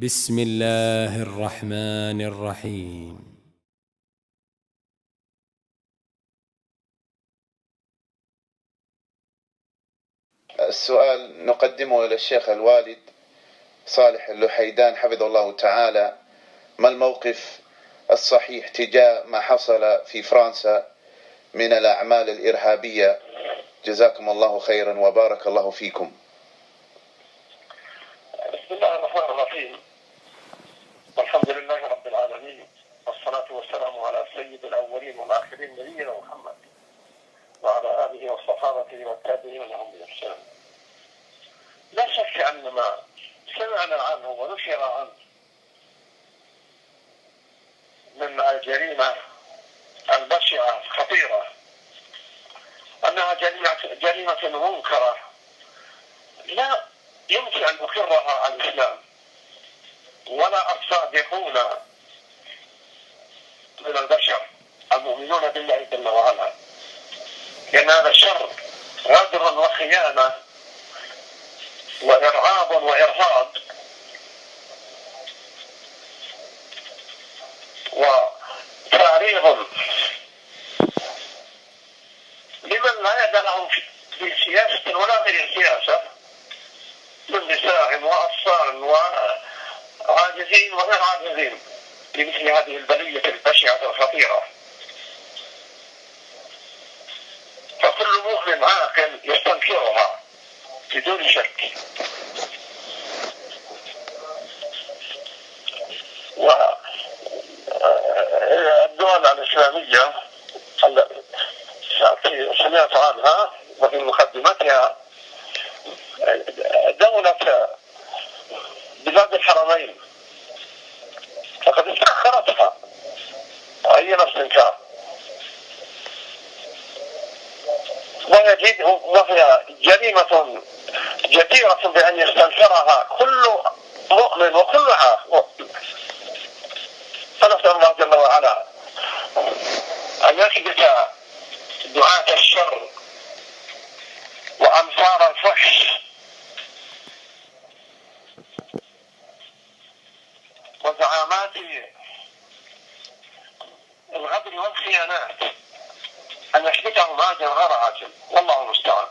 بسم الله الرحمن الرحيم. السؤال نقدمه إلى الشيخ الوالد صالح اللحيدان حفظه الله تعالى: ما الموقف الصحيح تجاه ما حصل في فرنسا من الأعمال الإرهابية؟ جزاكم الله خيرا وبارك الله فيكم. بسم الله الرحمن الرحيم، والحمد لله رب العالمين، والصلاة والسلام على سيد الأولين والآخرين نبينا محمد وعلى آله وصحابته والتابعين لهم بإحسان. لا شك أن ما سمعنا عنه ونشر عنه من الجريمة البشعة الخطيرة أنها جريمة منكرة لا يمكن أن نقرها على الإسلام، ولا الصادقون من البشر المؤمنون بالله جل وعلا، لأن هذا الشر غدر وخيانة وإرعاب وإرهاب وتعريض لمن لا يد لهم في سياسة ولا غير السياسة من نساء وأطفال وعاجزين وغير عاجزين لمثل هذه البلية البشعة الخطيرة. فكل مؤمن عاقل يستنكرها بدون شك. والدول الإسلامية التي سمعت عنها وفي مقدمتها دولة بلاد الحرمين فقد استأخرتها وهي استنكار، وهي جريمة جديرة بأن يستنكرها كل مؤمن وكل عاقل. فنسأل الله جل وعلا أن يثبت دعاة الشر وأمثال الفحش وزعامات الغدر والخيانات، أن يثبتهم عاجل غير عاجل، والله المستعان.